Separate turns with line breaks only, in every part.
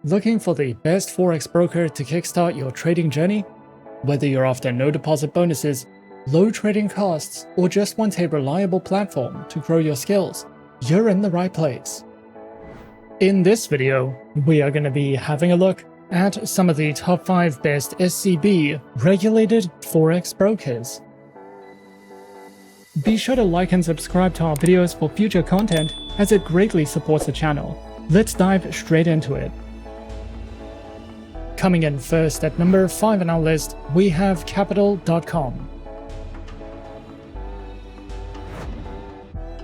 Looking for the best Forex broker to kickstart your trading journey? Whether you're after no deposit bonuses, low trading costs, or just want a reliable platform to grow your skills, you're in the right place. In this video, we are going to be having a look at some of the top 5 best SCB regulated Forex brokers. Be sure to like and subscribe to our videos for future content, as it greatly supports the channel. Let's dive straight into it. Coming in first at number 5 on our list, we have Capital.com.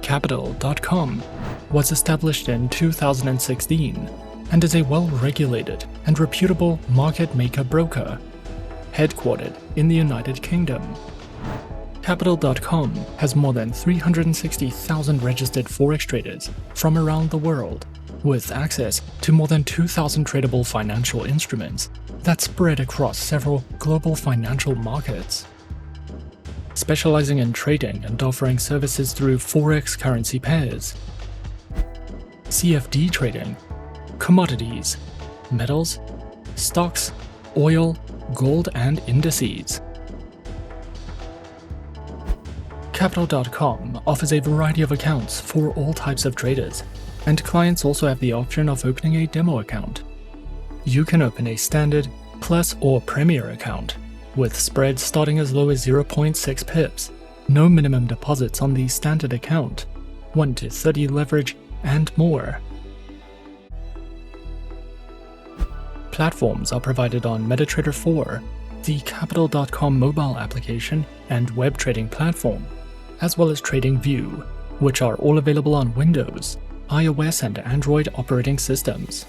Capital.com was established in 2016 and is a well-regulated and reputable market maker broker, headquartered in the United Kingdom. Capital.com has more than 360,000 registered Forex traders from around the world, with access to more than 2,000 tradable financial instruments that spread across several global financial markets. Specializing in trading and offering services through Forex currency pairs, CFD trading, commodities, metals, stocks, oil, gold, and indices. Capital.com offers a variety of accounts for all types of traders, and clients also have the option of opening a demo account. You can open a standard, plus, or premier account, with spreads starting as low as 0.6 pips, no minimum deposits on the standard account, 1-30 leverage, and more. Platforms are provided on MetaTrader 4, the Capital.com mobile application and web trading platform, as well as TradingView, which are all available on Windows, iOS, and Android operating systems.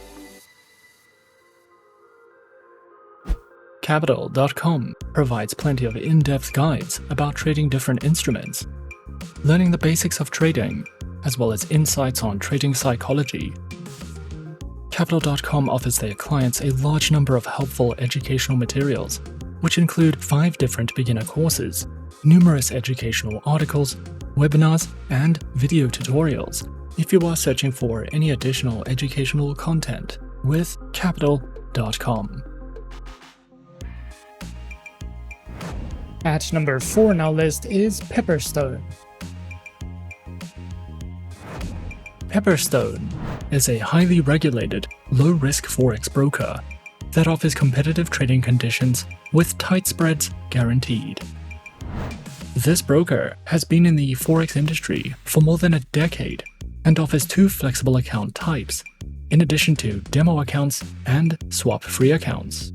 Capital.com provides plenty of in-depth guides about trading different instruments, learning the basics of trading, as well as insights on trading psychology. Capital.com offers their clients a large number of helpful educational materials, which include 5 different beginner courses, numerous educational articles, webinars, and video tutorials, if you are searching for any additional educational content with Capital.com. At number 4 on our list is Pepperstone. Pepperstone is a highly regulated, low-risk Forex broker that offers competitive trading conditions with tight spreads guaranteed. This broker has been in the Forex industry for more than a decade and offers 2 flexible account types, in addition to demo accounts and swap-free accounts.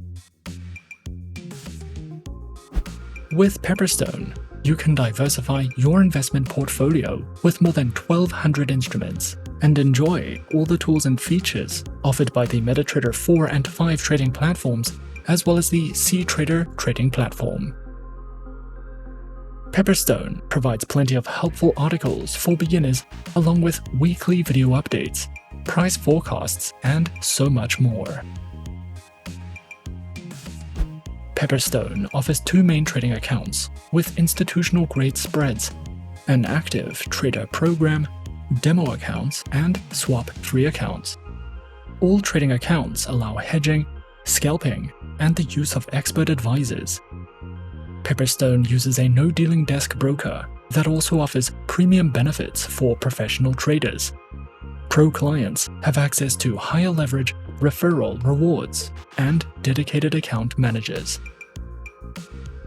With Pepperstone, you can diversify your investment portfolio with more than 1,200 instruments and enjoy all the tools and features offered by the MetaTrader 4 and 5 trading platforms, as well as the CTrader trading platform. Pepperstone provides plenty of helpful articles for beginners, along with weekly video updates, price forecasts, and so much more. Pepperstone offers 2 main trading accounts with institutional-grade spreads, an active trader program, demo accounts, and swap-free accounts. All trading accounts allow hedging, scalping, and the use of expert advisors. Pepperstone uses a no-dealing desk broker that also offers premium benefits for professional traders. Pro clients have access to higher leverage, referral rewards, and dedicated account managers.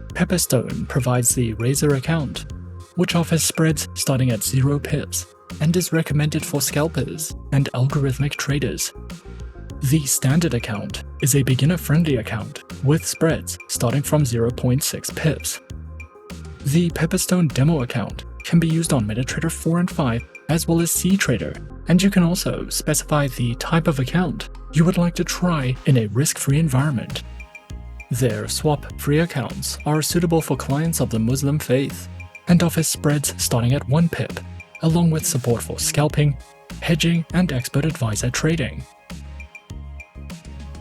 Pepperstone provides the Razor account, which offers spreads starting at 0 pips and is recommended for scalpers and algorithmic traders. The Standard account is a beginner-friendly account with spreads starting from 0.6 pips. The Pepperstone demo account can be used on MetaTrader 4 and 5 as well as CTrader, and you can also specify the type of account you would like to try in a risk-free environment. Their swap-free accounts are suitable for clients of the Muslim faith and offer spreads starting at 1 pip, along with support for scalping, hedging, and expert advisor trading.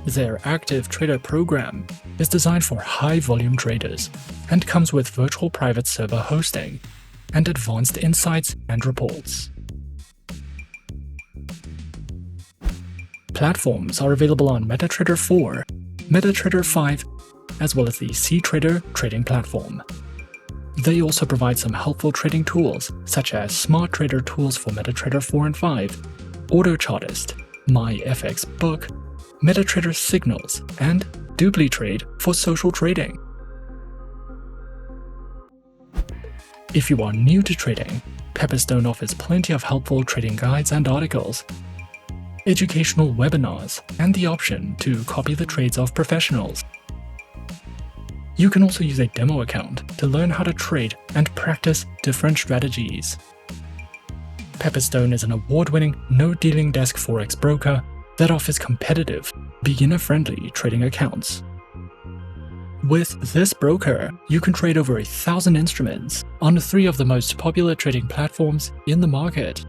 Their active trader program is designed for high-volume traders and comes with virtual private server hosting and advanced insights and reports. platforms are available on MetaTrader 4, MetaTrader 5, as well as the CTrader trading platform. They also provide some helpful trading tools, such as Smart Trader tools for MetaTrader 4 and 5, AutoChartist, MyFXBook, MetaTrader Signals, and DupliTrade for social trading. If you are new to trading, Pepperstone offers plenty of helpful trading guides and articles, educational webinars, and the option to copy the trades of professionals. You can also use a demo account to learn how to trade and practice different strategies. Pepperstone is an award-winning no-dealing desk Forex broker that offers competitive, beginner-friendly trading accounts. With this broker, you can trade over 1,000 instruments on 3 of the most popular trading platforms in the market.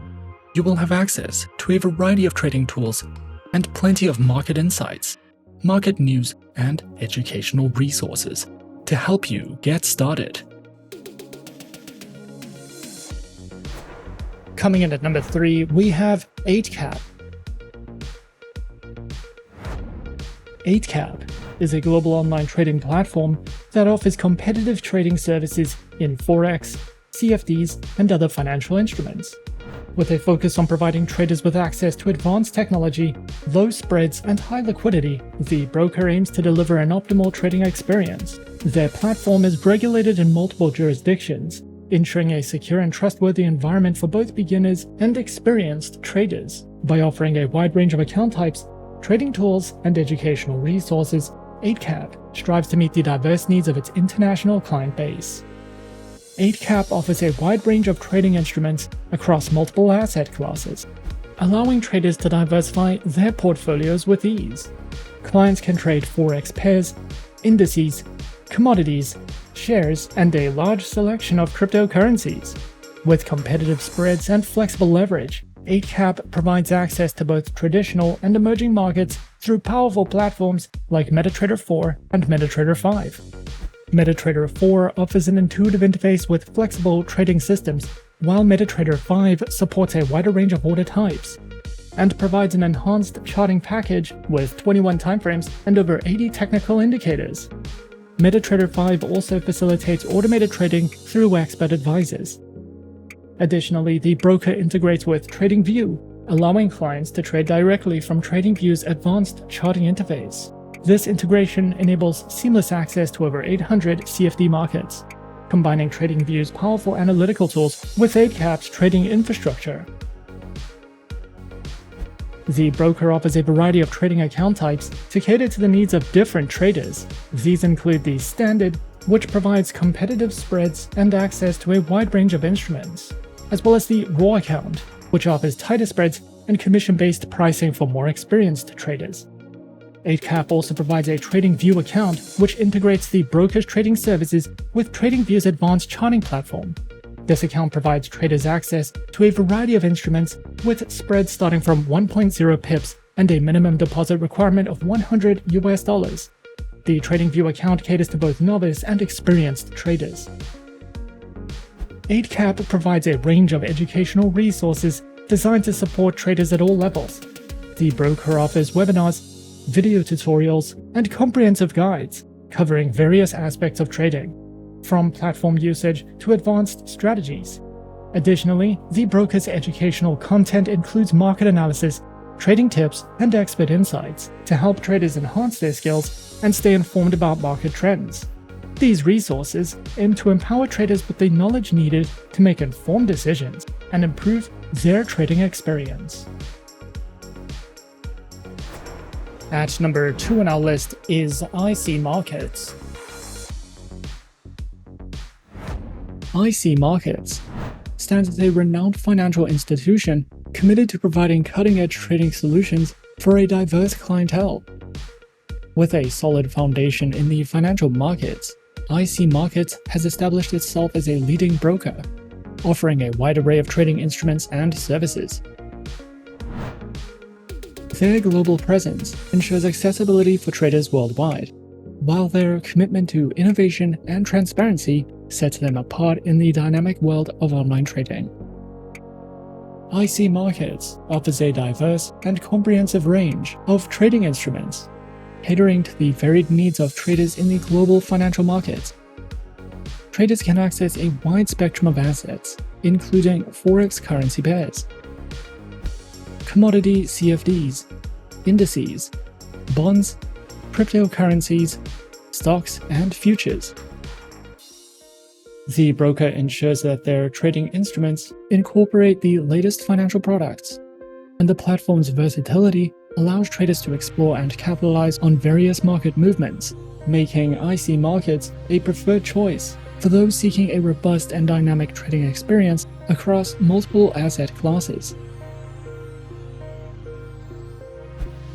You will have access to a variety of trading tools and plenty of market insights, market news, and educational resources to help you get started.
Coming in at number 3, we have Eightcap. Eightcap is a global online trading platform that offers competitive trading services in Forex, CFDs, and other financial instruments. With a focus on providing traders with access to advanced technology, low spreads, and high liquidity, the broker aims to deliver an optimal trading experience. Their platform is regulated in multiple jurisdictions, ensuring a secure and trustworthy environment for both beginners and experienced traders. By offering a wide range of account types, trading tools, and educational resources, Eightcap strives to meet the diverse needs of its international client base. Eightcap offers a wide range of trading instruments across multiple asset classes, allowing traders to diversify their portfolios with ease. Clients can trade Forex pairs, indices, commodities, shares, and a large selection of cryptocurrencies. With competitive spreads and flexible leverage, Eightcap provides access to both traditional and emerging markets through powerful platforms like MetaTrader 4 and MetaTrader 5. MetaTrader 4 offers an intuitive interface with flexible trading systems, while MetaTrader 5 supports a wider range of order types and provides an enhanced charting package with 21 timeframes and over 80 technical indicators. MetaTrader 5 also facilitates automated trading through expert advisors. Additionally, the broker integrates with TradingView, allowing clients to trade directly from TradingView's advanced charting interface. This integration enables seamless access to over 800 CFD markets, combining TradingView's powerful analytical tools with Eightcap's trading infrastructure. The broker offers a variety of trading account types to cater to the needs of different traders. These include the Standard, which provides competitive spreads and access to a wide range of instruments, as well as the Raw account, which offers tighter spreads and commission-based pricing for more experienced traders. Eightcap also provides a TradingView account, which integrates the broker's trading services with TradingView's advanced charting platform. This account provides traders access to a variety of instruments with spreads starting from 1.0 pips and a minimum deposit requirement of $100 US. The TradingView account caters to both novice and experienced traders. Eightcap provides a range of educational resources designed to support traders at all levels. The broker offers webinars, video tutorials, and comprehensive guides covering various aspects of trading, from platform usage to advanced strategies. Additionally, the broker's educational content includes market analysis, trading tips, and expert insights to help traders enhance their skills and stay informed about market trends. These resources aim to empower traders with the knowledge needed to make informed decisions and improve their trading experience. At number 2 on our list is IC Markets. IC Markets stands as a renowned financial institution committed to providing cutting-edge trading solutions for a diverse clientele. With a solid foundation in the financial markets, IC Markets has established itself as a leading broker, offering a wide array of trading instruments and services. Their global presence ensures accessibility for traders worldwide, while their commitment to innovation and transparency sets them apart in the dynamic world of online trading. IC Markets offers a diverse and comprehensive range of trading instruments, catering to the varied needs of traders in the global financial markets. Traders can access a wide spectrum of assets, including Forex currency pairs, commodity CFDs, indices, bonds, cryptocurrencies, stocks, and futures. The broker ensures that their trading instruments incorporate the latest financial products, and the platform's versatility allows traders to explore and capitalize on various market movements, making IC Markets a preferred choice for those seeking a robust and dynamic trading experience across multiple asset classes.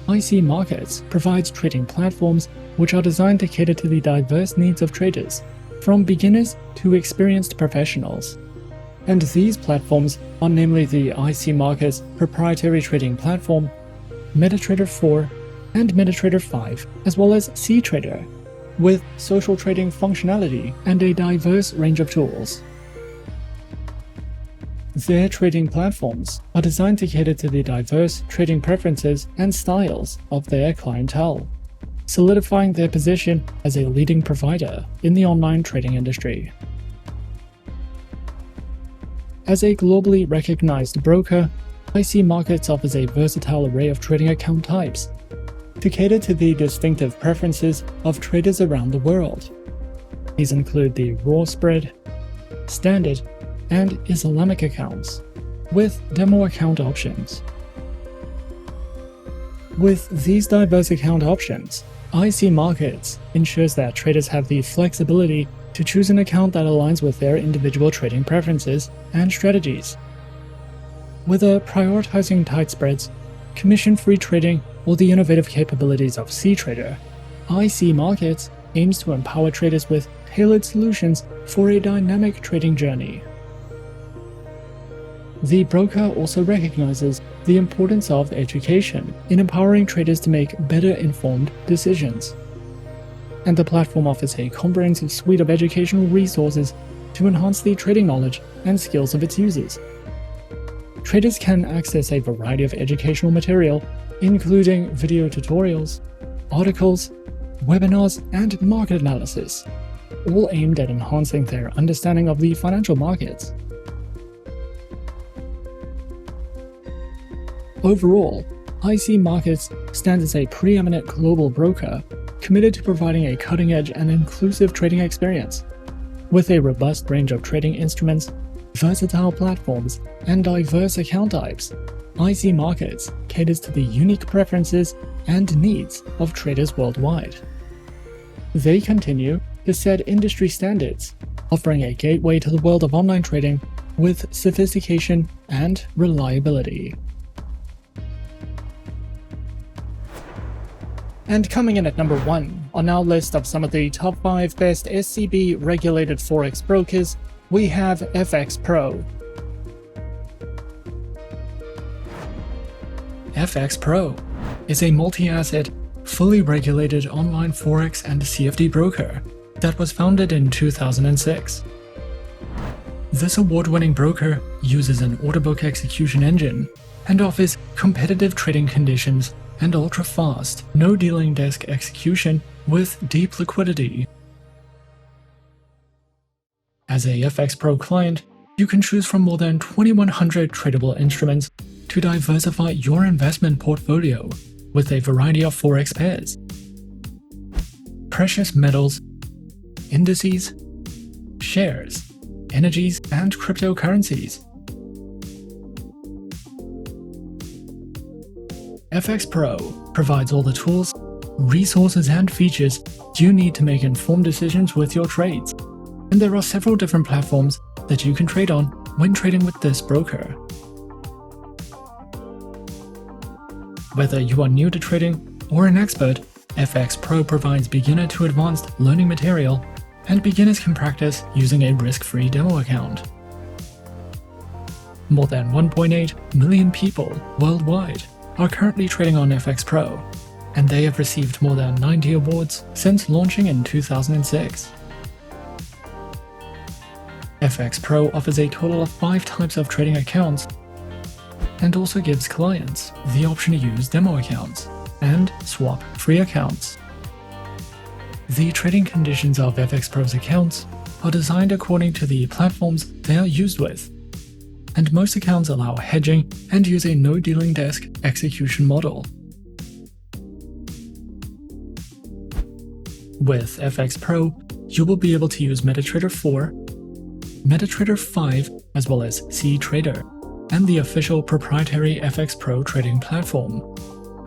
IC Markets provides trading platforms which are designed to cater to the diverse needs of traders, from beginners to experienced professionals. And these platforms are namely the IC Markets proprietary trading platform, MetaTrader 4, and MetaTrader 5, as well as CTrader, with social trading functionality and a diverse range of tools. Their trading platforms are designed to cater to the diverse trading preferences and styles of their clientele, solidifying their position as a leading provider in the online trading industry. As a globally recognized broker, IC Markets offers a versatile array of trading account types to cater to the distinctive preferences of traders around the world. These include the raw spread, standard, and Islamic accounts, with demo account options. With these diverse account options, IC Markets ensures that traders have the flexibility to choose an account that aligns with their individual trading preferences and strategies. Whether prioritizing tight spreads, commission-free trading, or the innovative capabilities of CTrader, IC Markets aims to empower traders with tailored solutions for a dynamic trading journey. The broker also recognizes the importance of education in empowering traders to make better informed decisions. And the platform offers a comprehensive suite of educational resources to enhance the trading knowledge and skills of its users. Traders can access a variety of educational material, including video tutorials, articles, webinars, and market analysis, all aimed at enhancing their understanding of the financial markets. Overall, IC Markets stands as a preeminent global broker committed to providing a cutting-edge and inclusive trading experience. With a robust range of trading instruments, versatile platforms, and diverse account types, IC Markets caters to the unique preferences and needs of traders worldwide. They continue to set industry standards, offering a gateway to the world of online trading with sophistication and reliability. And coming in at number 1 on our list of some of the top 5 best SCB regulated Forex brokers, we have FXPro.
FXPro is a multi-asset, fully regulated online Forex and CFD broker that was founded in 2006. This award-winning broker uses an order book execution engine and offers competitive trading conditions and ultra-fast, no-dealing desk execution with deep liquidity. As a FXPro client, you can choose from more than 2,100 tradable instruments to diversify your investment portfolio with a variety of Forex pairs, precious metals, indices, shares, energies, and cryptocurrencies. FXPro provides all the tools, resources, and features you need to make informed decisions with your trades, and there are several different platforms that you can trade on when trading with this broker. Whether you are new to trading or an expert, FXPro provides beginner to advanced learning material, and beginners can practice using a risk-free demo account. More than 1.8 million people worldwide are currently trading on FXPro, and they have received more than 90 awards since launching in 2006. FXPro offers a total of 5 types of trading accounts, and also gives clients the option to use demo accounts and swap free accounts. The trading conditions of FXPro's accounts are designed according to the platforms they are used with, and most accounts allow hedging and use a no dealing desk execution model. With FXPro, you will be able to use MetaTrader 4, MetaTrader 5, as well as CTrader, and the official proprietary FXPro trading platform,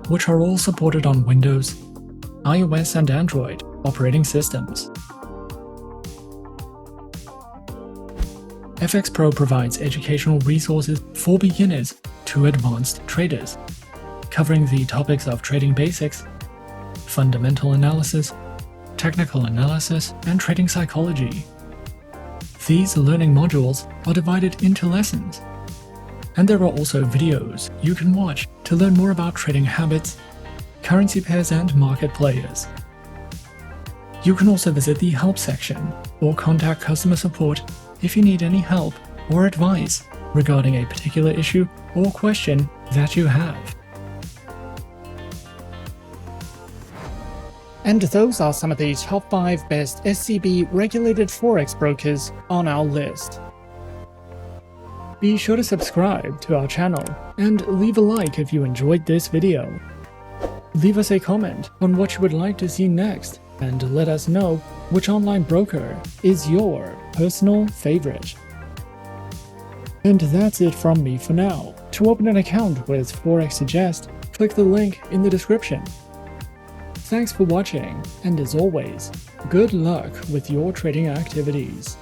which are all supported on Windows, iOS, and Android operating systems. FXPro provides educational resources for beginners to advanced traders, covering the topics of trading basics, fundamental analysis, technical analysis, and trading psychology. These learning modules are divided into lessons, and there are also videos you can watch to learn more about trading habits, currency pairs, and market players. You can also visit the help section or contact customer support if you need any help or advice regarding a particular issue or question that you have.
And those are some of the top 5 best SCB regulated Forex brokers on our list. Be sure to subscribe to our channel and leave a like if you enjoyed this video. Leave us a comment on what you would like to see next, and let us know which online broker is your personal favorite. And that's it from me for now. To open an account with Forexsuggest, click the link in the description. Thanks for watching, and as always, good luck with your trading activities.